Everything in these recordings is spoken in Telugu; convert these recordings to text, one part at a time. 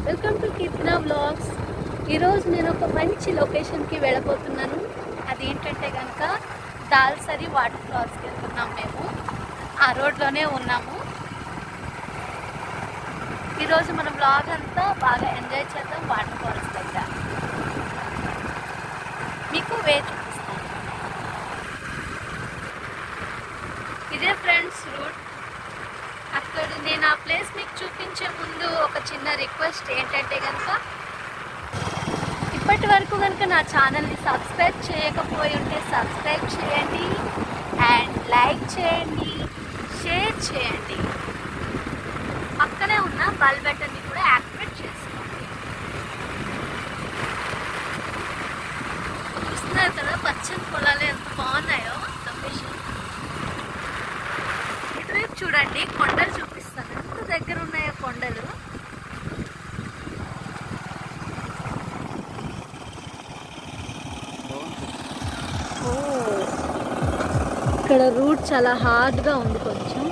Welcome to Keerthana vlogs. ఈరోజు నేను ఒక మంచి లొకేషన్కి వెళ్ళబోతున్నాను. అదేంటంటే కనుక దాల్సరి వాటర్ ఫాల్స్కి వెళ్తున్నాం. మేము ఆ రోడ్లోనే ఉన్నాము. ఈరోజు మన వ్లాగ్ అంతా బాగా ఎంజాయ్ చేద్దాం. వాటర్ ఫాల్స్ దగ్గర మీకు చూపిస్తాను. ఇదే ఫ్రెండ్స్ రూట్. అక్కడ నేను ఆ ప్లేస్ మీకు చూపించే ముందు ఒక చిన్న రిక్వెస్ట్ ఏంటంటే కనుక ఇప్పటి వరకు కనుక నా ఛానల్ని సబ్స్క్రైబ్ చేయకపోయి ఉంటే సబ్స్క్రైబ్ చేయండి అండ్ లైక్ చేయండి, షేర్ చేయండి. పక్కనే ఉన్న బెల్ బటన్ని కూడా యాక్టివేట్ చేసుకోండి. చూస్తున్నారు కదా పచ్చని పొలాలు ఎంత బాగున్నాయో లొకేషన్. ఇటువైపు చూడండి, కొండలు చూపిస్తాను ఎంత దగ్గర ఉన్నాయో కొండలు. ఇక్కడ రూట్ చాలా హార్డ్గా ఉంది కొంచెం.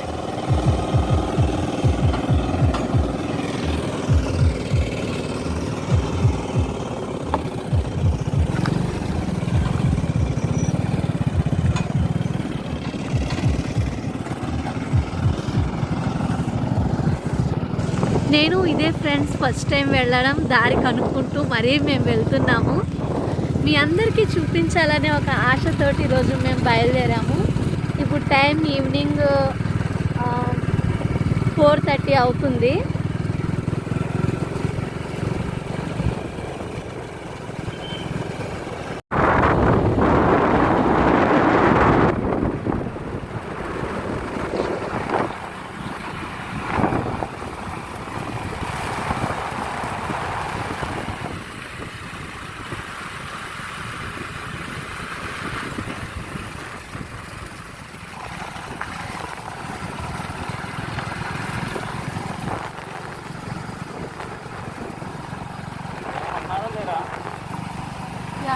నేను ఇదే ఫ్రెండ్స్ ఫస్ట్ టైం వెళ్ళడం, దారి కనుక్కుంటూ మరీ మేము వెళ్తున్నాము. మీ అందరికీ చూపించాలనే ఒక ఆశతోటి ఈరోజు మేము బయలుదేరాము. ఇప్పుడు టైం ఈవినింగ్ 4:30 అవుతుంది.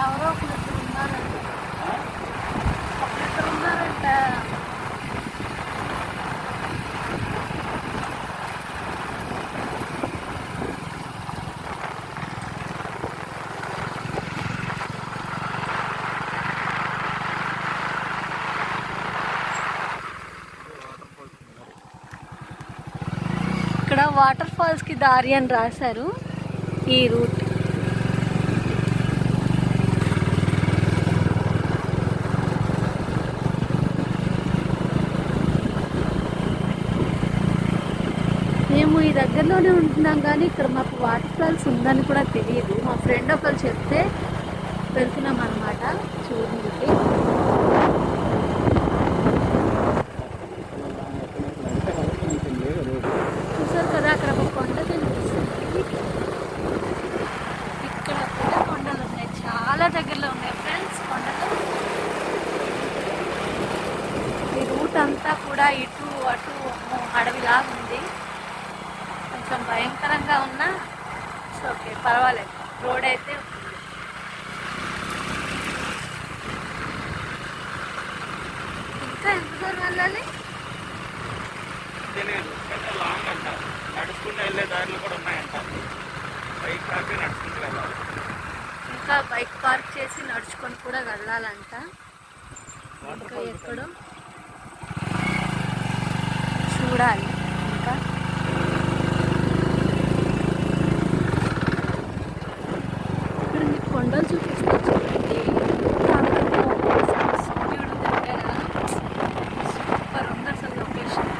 ఎవరో ఒకరిద్దరు ఉన్నారంట. ఇక్కడ వాటర్ ఫాల్స్కి దారి అని రాశారు. ఈ రూట్ మేము ఈ దగ్గరలోనే ఉంటున్నాం, కానీ ఇక్కడ మాకు వాటర్ ఫాల్స్ ఉందని కూడా తెలియదు. మా ఫ్రెండ్ ఒకరు చెప్తే వెళ్తున్నాం అన్నమాట చూడడానికి. చూసారు కదా అక్కడ ఒక కొండ కనిపిస్తుంది. ఇక్కడ కూడా కొండలు ఉన్నాయి, చాలా దగ్గరలో ఉన్నాయి ఫ్రెండ్స్ కొండలు. ఈ రూట్ అంతా కూడా ఇటు అటు అడవిలాగా ఉంది. కొంచెం భయంకరంగా ఉన్నా ఓకే, పర్వాలేదు. రోడ్ అయితే ఇంకా ఎంత దూరం వెళ్ళాలి? ఇంకా బైక్ పార్క్ చేసి నడుచుకొని కూడా వెళ్ళాలంట. ఇంకా ఎక్కడో చూడాలి. ఇంకా కొండలు చూపిస్తా చూడండి. సూర్యుడు దగ్గర సూపర్ ఉంది అసలు లొకేషన్.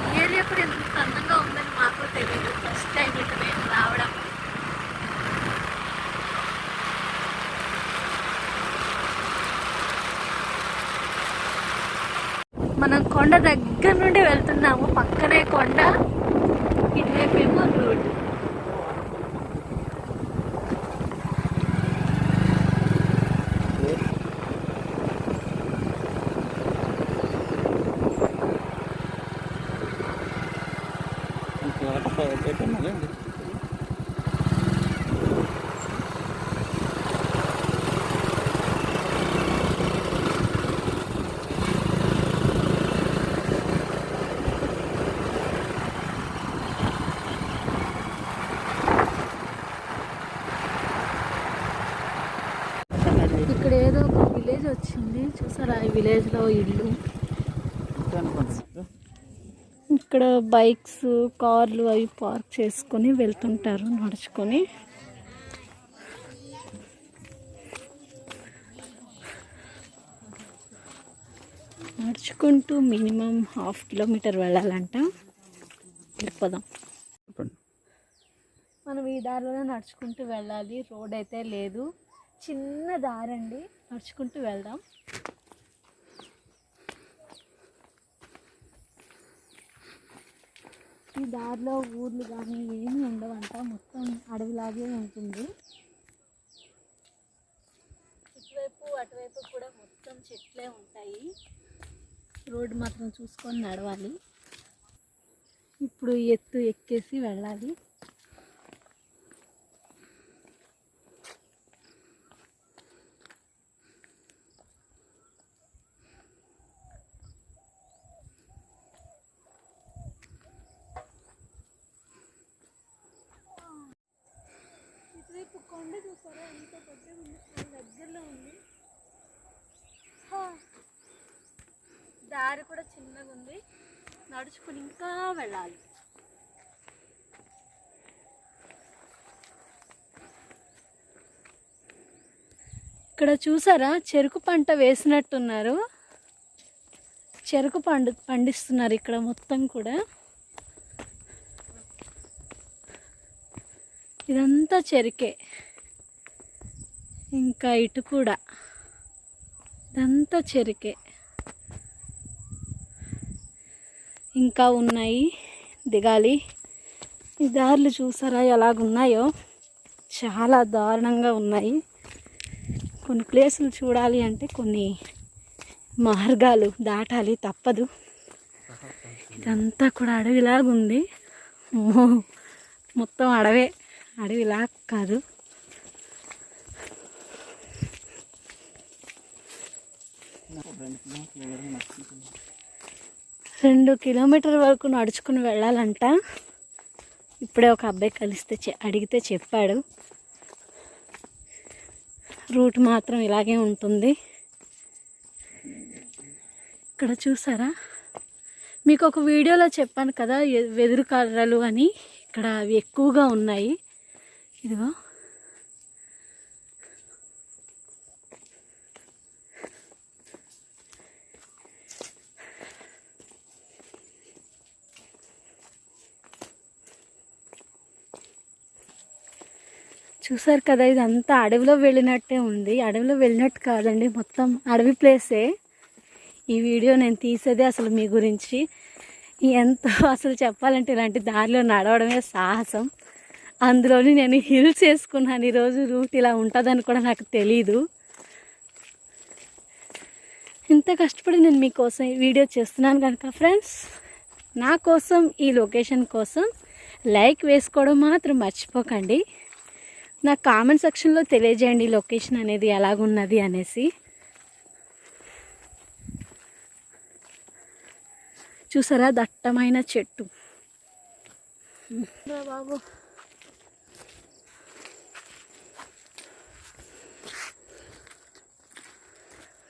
ఈ ఏరియా కూడా ఎంత అందంగా ఉందని మాకు తెలియదు. ఫస్ట్ టైం ఇటు నేను రావడం. మనం కొండ దగ్గర నుండి వెళ్తున్నాము. పక్కనే కొండ, ఇటువైపేమో రోడ్. చూసారా ఈ విలేజ్లో ఇల్లు. ఇక్కడ బైక్స్ కార్లు అవి పార్క్ చేసుకొని వెళ్తుంటారు నడుచుకొని. నడుచుకుంటూ మినిమం 1/2 కిలోమీటర్ వెళ్ళాలంట. వెళ్ళిపోదాం. మనం ఈ దారిలోనే నడుచుకుంటూ వెళ్ళాలి. రోడ్ అయితే లేదు, చిన్న దారండి. నడుచుకుంటూ వెళ్దాం. ఈ దారిలో ఊర్లు కానీ ఏమీ ఉండవంట, మొత్తం అడవిలాగే ఉంటుంది. ఇటువైపు అటువైపు కూడా మొత్తం చెట్లే ఉంటాయి. రోడ్డు మాత్రం చూసుకొని నడవాలి. ఇప్పుడు ఎత్తు ఎక్కేసి వెళ్ళాలి. ఇటువైపు కొండ చూసారా ఎంత పెద్దగా ఉంది, దగ్గరలో ఉంది. దారి కూడా చిన్నగా ఉంది, నడుచుకుని ఇంకా వెళ్ళాలి. ఇక్కడ చూసారా చెరుకు పంట వేసినట్టున్నారు. చెరుకు పండిస్తున్నారు ఇక్కడ మొత్తం కూడా. ఇదంతా చెరుకే. ఇంకా ఇటు కూడా ఇదంతా చెరుకే. ఇంకా ఉన్నాయి, దిగాలి. ఈ దారులు చూసారా ఎలాగున్నాయో, చాలా దారుణంగా ఉన్నాయి. కొన్ని ప్లేసులు చూడాలి అంటే కొన్ని మార్గాలు దాటాలి, తప్పదు. ఇదంతా కూడా అడవిలాగుంది. మొత్తం అడవే, అడవిలా కాదు. రెండు కిలోమీటర్ వరకు నడుచుకుని వెళ్ళాలంట. ఇప్పుడే ఒక అబ్బాయి కలిస్తే అడిగితే చెప్పాడు. రూట్ మాత్రం ఇలాగే ఉంటుంది. ఇక్కడ చూసారా, మీకు ఒక వీడియోలో చెప్పాను కదా వెదురు కర్రలు అని, ఇక్కడ అవి ఎక్కువగా ఉన్నాయి. ఇదిగో చూసారు కదా, ఇదంతా అడవిలో వెళ్ళినట్టే ఉంది. అడవిలో వెళ్ళినట్టు కాదండి, మొత్తం అడవి ప్లేసే. ఈ వీడియో నేను తీసేదే అసలు మీ గురించి. ఎంతో అసలు చెప్పాలంటే ఇలాంటి దారిలో నడవడమే సాహసం. అందులోని నేను హిల్స్ వేసుకున్నాను. ఈరోజు రూట్ ఇలా ఉంటుందని కూడా నాకు తెలీదు. ఇంత కష్టపడి నేను మీకోసం ఈ వీడియో చేస్తున్నాను కనుక ఫ్రెండ్స్, నా కోసం ఈ లొకేషన్ కోసం లైక్ వేసుకోవడం మాత్రం మర్చిపోకండి. నా కామెంట్ సెక్షన్లో తెలియజేయండి లొకేషన్ అనేది ఎలాగున్నది అనేసి. చూసారా దట్టమైన చెట్టు. బాబు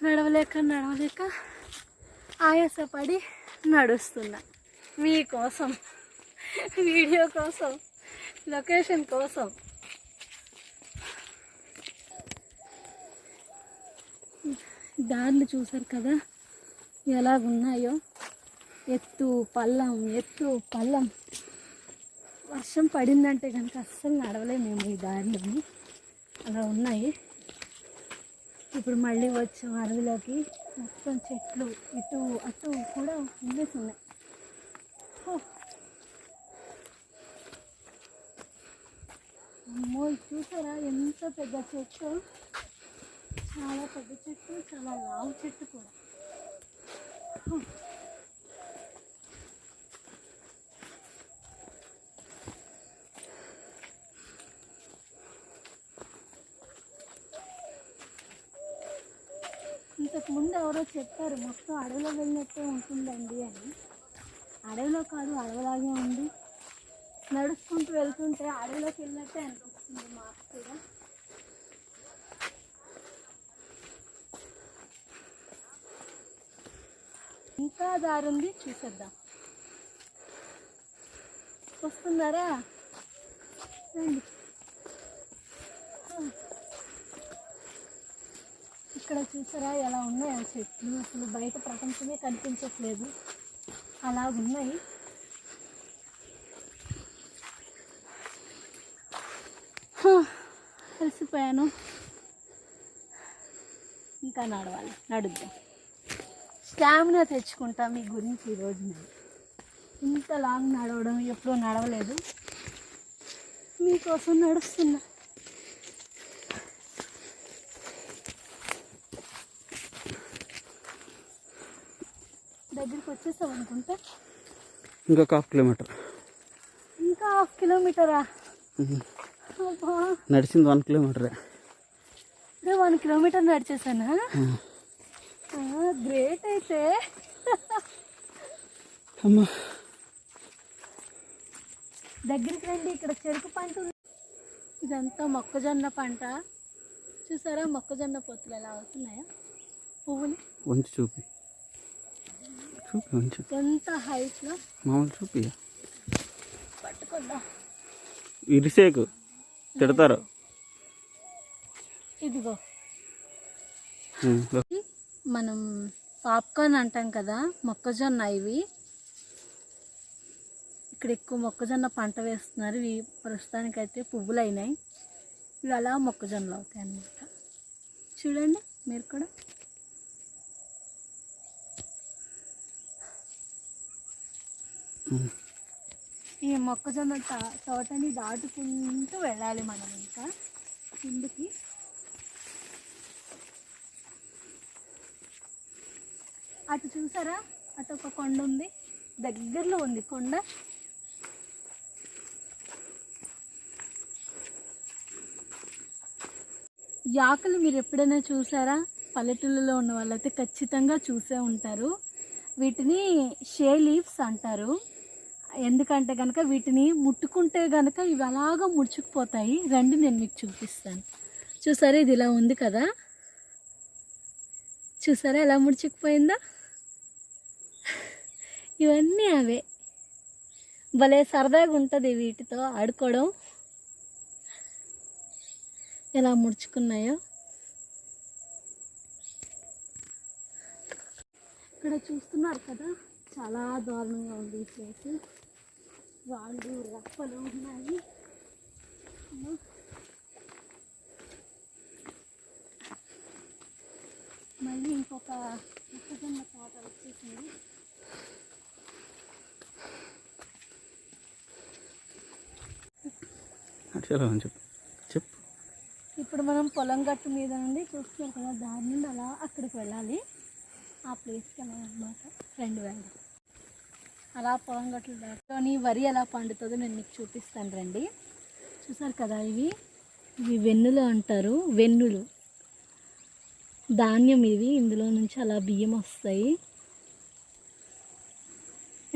నడవలేక ఆయాసపడి నడుస్తున్నా మీకోసం, వీడియో కోసం, లొకేషన్ కోసం. దారులు చూసారు కదా ఎలాగున్నాయో, ఎత్తు పల్లం. వర్షం పడిందంటే కనుక అస్సలు నడవలేము మేము ఈ దారిలోని, అలా ఉన్నాయి. ఇప్పుడు మళ్ళీ వచ్చాం అడవిలోకి. మొత్తం చెట్లు ఇటు అటు కూడా ఉన్నాయి. అమ్మో, చూసారా ఎంత పెద్ద చెట్టు, చాలా పెద్ద చెట్టు, చాలా లావు చెట్టు కూడా. ఇంతకుముందు ఎవరో చెప్పారు మొత్తం అడవిలో వెళ్ళినట్టే ఉంటుందండి అని. అడవిలో కాదు, అడవిలాగే ఉంది. నడుచుకుంటూ వెళ్తుంటే అడవిలోకి వెళ్ళినట్టే అనిపిస్తుంది మాకు కూడా. ఇంకా దారి ఉంది, చూసేద్దాం. వస్తున్నారా? రండి. ఇక్కడ చూసారా ఎలా ఉన్నాయో చెట్లు, అసలు బయట ప్రపంచమే కనిపించట్లేదు, అలాగున్నాయి. కలిసిపోయాను, ఇంకా నడవాలి, నడుద్దాం. స్టామినా తెచ్చుకుంటా మీ గురించి ఈరోజు. నేను ఇంత లాంగ్ నడవడం ఎప్పుడూ నడవలేదు, మీకోసం నడుస్తున్నా. దగ్గరికి వచ్చేసాం అనుకుంటా. ఇంకొక హాఫ్ కిలోమీటర్. ఇంకా హాఫ్ కిలోమీటరా? నడిచింది 1 కిలోమీటరే. 1 కిలోమీటర్ నడిచేసానా? గ్రేట్ అయితే. అమ్మా దగ్గరికి రండి, ఇక్కడ చెరుకు పంట ఉంది. ఇదంతా మొక్కజొన్న పంట. చూసారా మొక్కజొన్న పొత్తులు ఎలా అవుతున్నాయా? పువ్వులు వంచి చూపి చూపి వంచి ఎంత హైట్లో మామూలు చూపి. పట్టుకుందాం. ఇరిసేకు తిడతారు. ఇదిగో మనం పాప్కార్న్ అంటాం కదా, మొక్కజొన్న ఇవి. ఇక్కడ ఎక్కువ మొక్కజొన్న పంట వేస్తున్నారు. ఇవి ప్రస్తుతానికైతే పువ్వులు అయినాయి. ఇవి అలా మొక్కజొన్నలు అవుతాయి అన్నమాట. చూడండి మీరు కూడా. ఈ మొక్కజొన్న తోటని దాటుకుంటూ వెళ్ళాలి మనం ఇంకా కిందికి. అటు చూసారా, అటు ఒక కొండ ఉంది, దగ్గరలో ఉంది కొండ. యాకలు మీరు ఎప్పుడైనా చూసారా? పల్లెటూళ్ళలో ఉన్న వాళ్ళైతే ఖచ్చితంగా చూసే ఉంటారు. వీటిని షే లీవ్స్ అంటారు. ఎందుకంటే కనుక వీటిని ముట్టుకుంటే కనుక ఇవి అలాగా ముడుచుకుపోతాయి. రండి నేను మీకు చూపిస్తాను. చూసారా ఇది ఇలా ఉంది కదా, చూసారా ఎలా ముడుచుకుపోయిందా? ఇవన్నీ అవే. భలే సరదాగా ఉంటుంది వీటితో ఆడుకోవడం. ఎలా ముడుచుకున్నాయో. ఇక్కడ చూస్తున్నారు కదా, చాలా దారుణంగా ఉంది ఈ ప్లేస్. రాళ్ళు రప్పలు ఉన్నాయి. మళ్ళీ ఇంకొక మొక్కజొన్న తోట వచ్చేసింది. చెప్పు. ఇప్పుడు మనం పొలం గట్టు మీద నుండి చూస్తున్నాం కదా, దాని నుండి అలా అక్కడికి వెళ్ళాలి. ఆ ప్లేస్కి వెళ్ళాలన్నమాట. ఫ్రెండ్ వెళ్ళాలి. అలా పొలం గట్లు దాటుకొని వరి ఎలా పండుతుందో నేను మీకు చూపిస్తాను రండి. చూసారు కదా, ఇవి వెన్నులు అంటారు. వెన్నులు ధాన్యం ఇవి. ఇందులో నుంచి అలా బియ్యం వస్తాయి.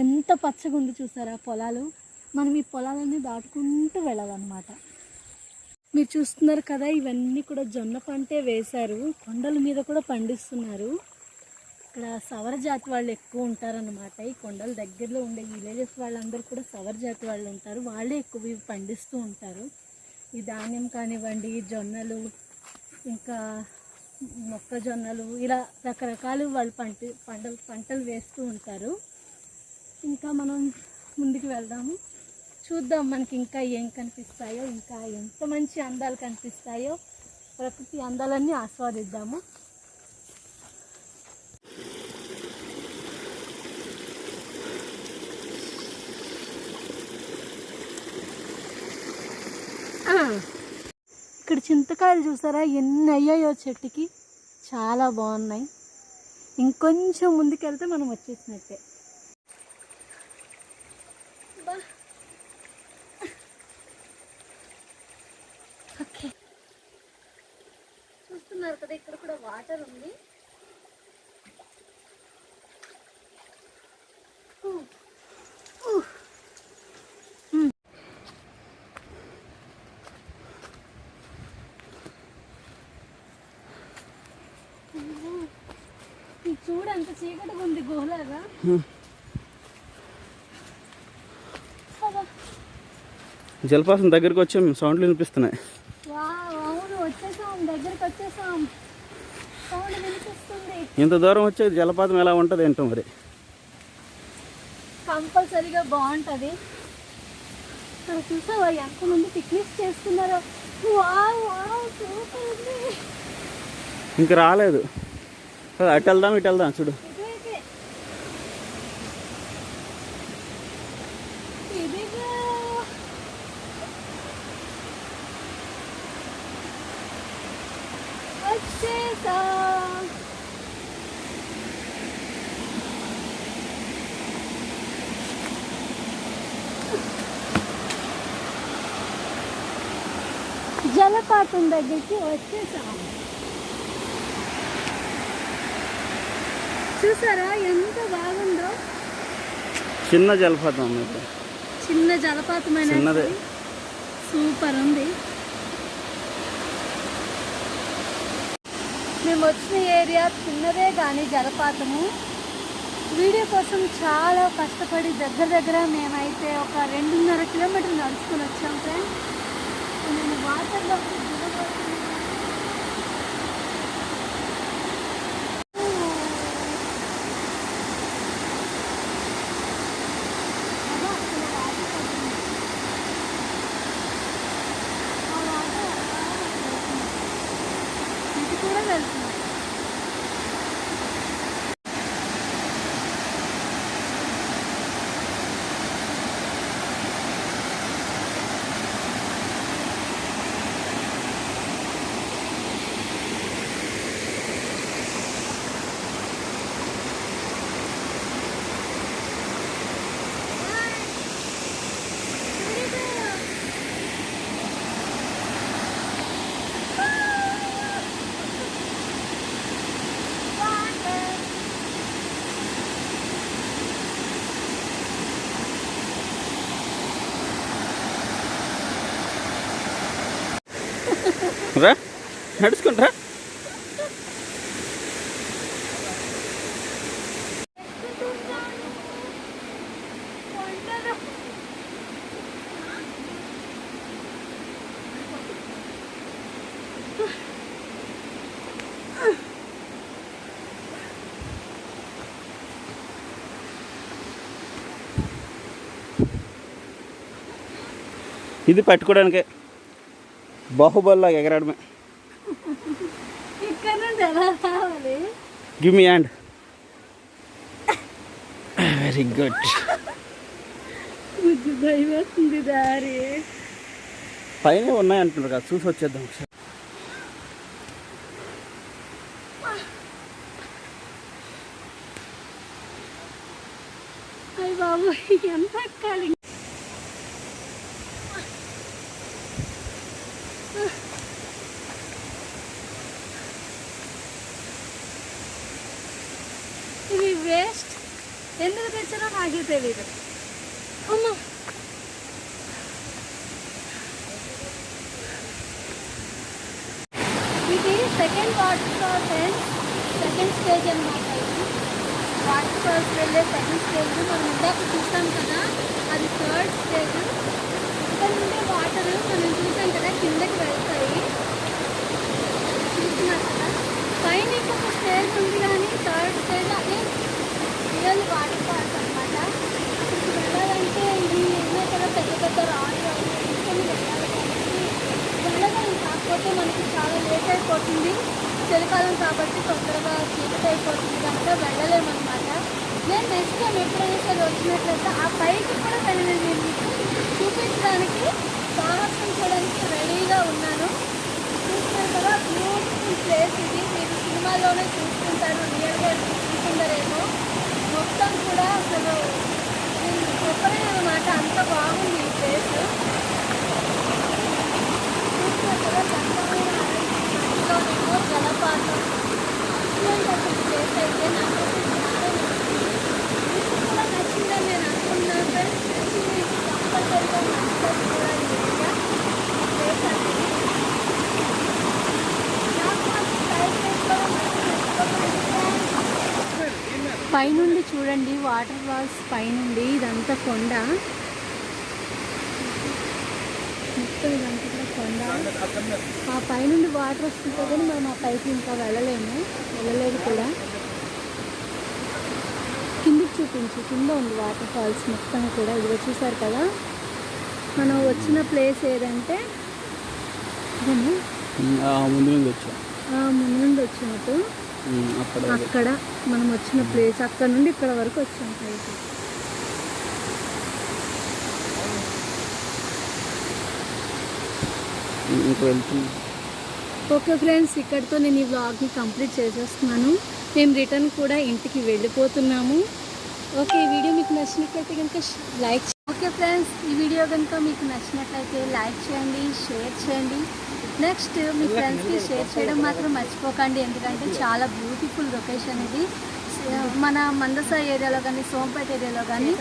ఎంత పచ్చగా ఉంది చూసారా పొలాలు. మనం ఈ పొలాలన్నీ దాటుకుంటూ వెళ్ళాలన్నమాట. మీరు చూస్తున్నారు కదా, ఇవన్నీ కూడా జొన్న పంటే వేశారు. కొండల మీద కూడా పండిస్తున్నారు. ఇక్కడ సవర జాతి వాళ్ళు ఎక్కువ ఉంటారన్నమాట. ఈ కొండల దగ్గరలో ఉండే విలేజెస్ వాళ్ళందరూ కూడా సవర జాతి వాళ్ళు ఉంటారు. వాళ్ళే ఎక్కువ ఇవి పండిస్తూ ఉంటారు. ఈ ధాన్యం కానివ్వండి, జొన్నలు, ఇంకా మొక్కజొన్నలు, ఇలా రకరకాలు వాళ్ళు పంటలు వేస్తూ ఉంటారు. ఇంకా మనం ముందుకు వెళ్దాము, చూద్దాం మనకి ఇంకా ఏం కనిపిస్తాయో, ఇంకా ఎంత మంచి అందాలు కనిపిస్తాయో. ప్రకృతి అందాలన్నీ ఆస్వాదిద్దాము. ఇక్కడ చింతకాయలు చూసారా ఎన్ని అయ్యాయో చెట్టుకి. చాలా బాగున్నాయి. ఇంకొంచెం ముందుకెళ్తే మనం వచ్చేసినట్టే. ఓకే, చూస్తున్నారు కదా ఇక్కడ కూడా వాటర్ ఉంది. చూడండి అంత చీకటిగా ఉంది గుహలాగా. జలపాతం దగ్గరికి వచ్చాం, సౌండ్లు వినిపిస్తున్నాయి. అవును, వచ్చేసాం, దగ్గరికి వచ్చేసాం, సౌండ్ వినిపిస్తుంది. ఇంత దూరం వచ్చే జలపాతం ఎలా ఉంటుంది ఏంటో మరి. కంపల్సరీగా బాగుంటుంది. ఇక్కడ చూసావా ఎంతమంది పిక్నిక్ చేస్తున్నారో. సూపర్ ఉంది. ఇంక రాలేదు, అటు వెళ్దాం ఇటు వెళ్దాం చూడు. జలపాతం దగ్గరికి వచ్చేసాం. చూసారా ఎంత బాగుందో. చిన్న జలపాతం అన్నట్టు, చిన్న జలపాతం చిన్నదే, సూపర్ ఉంది. మేము వచ్చిన ఏరియా చిన్నదే కానీ జలపాతము. వీడియో కోసం చాలా కష్టపడి దగ్గర మేమైతే ఒక 2.5 కిలోమీటర్లు నడుచుకొని వచ్చాం ఫ్రెండ్స్. నేను వాటర్లో ఇది కూడా వెళ్తున్నాం. రా నడుచుకుంటారా. ఇది పట్టుకోవడానికే, బాహుబలిలాగా ఎగరాడమే. ఇక్కడ నుండి ఎలా రావాలి? Give me hand. Very good. భయం వస్తుంది దారి. పైన ఉన్నాయి అంటున్నారు కదా, చూసి వచ్చేద్దాం ఒకసారి. అయ్య బాబు ఎంత ఎక్కాలి. ఇది వేస్ట్, ఎందుకు తెచ్చారో నాకే తెలీదు. అమ్మా ఇది second water fall friends, second stage అనమాట. ఇది వాటర్ ఫాల్స్ వెళ్ళే సెకండ్ స్టేజ్. మనం ఇందాక చూసాం కదా, అది థర్డ్ స్టేజ్. ఇక్కడ నుండి వాటర్ మనం చూసాం కదా కిందకి వెళ్తాయి, చూస్తున్నారు కదా. పైన ఇంకొక స్టేజ్ ఉంది కానీ థర్డ్ స్టేజ్ అదే రియల్ వాటర్ ఫాల్స్ అనమాట. ఇక్కడికి వెళ్ళాలంటే ఇది ఉన్నాయి కదా పెద్ద పెద్ద రాళ్ళు తీసుకొని వెళ్ళాలి కాబట్టి వెళ్ళగలం. కాకపోతే మనకి చాలా లేట్ అయిపోతుంది, చలికాలం కాబట్టి తొందరగా చీకటి అయిపోతుంది కనుక వెళ్ళలేమన్నమాట. నేను నెక్స్ట్ టైం ఎప్పుడైనా సరే వచ్చినట్లయితే ఆ పైకి కూడా వెళ్ళలేదు. నేను మీకు చూపించడానికి, సాహసం చేయడానికి రెడీగా ఉన్నాను. చూస్తున్నారు కదా బ్యూటిఫుల్ ప్లేస్ ఇది. మీరు సినిమాలోనే చూస్తుంటారు, రియల్గా చూస్తుంటారేమో. మొత్తం కూడా అసలు నేను చెప్పలేను అన్నమాట, అంత బాగుంది ఈ ప్లేస్. చూస్తున్నారు కదా చక్కమైన అందులోనేమో జలపాతం. ఇటువంటి అసలు ప్లేస్ అయితే నాకు మీకు కూడా నచ్చిందని నేను అనుకున్నాను ఫ్రెండ్స్. నచ్చింది కంపల్సరీగా నచ్చుతుంది కూడా ఈ ఏరియా ప్లేస్ అనేది. నాకు మాత్రం సైడ్ ప్లేస్ కూడా మంచి నచ్చుకోవాలి. పైనుండి చూడండి, వాటర్ ఫాల్స్ పైనుండి ఇదంతా కొండ, మొత్తం ఇదంతా కూడా కొండ. ఆ పైనుండి వాటర్ వస్తుంటే కానీ మనం ఆ పైకి ఇంకా వెళ్ళలేదు కూడా. కిందికి చూపించు, కింద ఉంది వాటర్ ఫాల్స్ మొత్తం కూడా. ఇదిగో చూసారు కదా, మనం వచ్చిన ప్లేస్ ఏదంటే ఇదేనా? ముందు నుండి వచ్చా, ముందు నుండి వచ్చినట్టు అక్కడ మనం వచ్చిన ప్లేస్, అక్కడ నుండి ఇక్కడ వరకు వచ్చాం పైకి. ఇంకా వెళ్తున్నాం. ఓకే ఫ్రెండ్స్, ఇక్కడితో నేను ఈ వ్లాగ్ని కంప్లీట్ చేసేస్తున్నాను. మేము రిటర్న్ కూడా ఇంటికి వెళ్ళిపోతున్నాము. ఓకే, ఈ వీడియో మీకు నచ్చినట్లయితే కనుక లైక్. ఓకే ఫ్రెండ్స్, ఈ వీడియో కనుక మీకు నచ్చినట్లయితే లైక్ చేయండి, షేర్ చేయండి. నెక్స్ట్ మీ ఫ్రెండ్స్కి షేర్ చేయడం మాత్రం మర్చిపోకండి, ఎందుకంటే చాలా బ్యూటిఫుల్ లొకేషన్ ఇది. మన మందస ఏరియాలో కానీ సోంపేట ఏరియాలో కానీ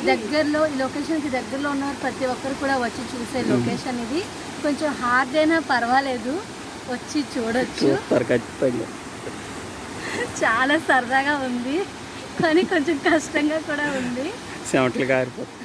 దగ్గరలో, ఈ లొకేషన్కి దగ్గరలో ఉన్న ప్రతి ఒక్కరు కూడా వచ్చి చూసే లొకేషన్ ఇది. కొంచెం హార్డ్ అయినా పర్వాలేదు, వచ్చి చూడొచ్చు. చాలా సరదాగా ఉంది, కానీ కొంచెం కష్టంగా కూడా ఉంది. చెమటలు కారిపోతుంది.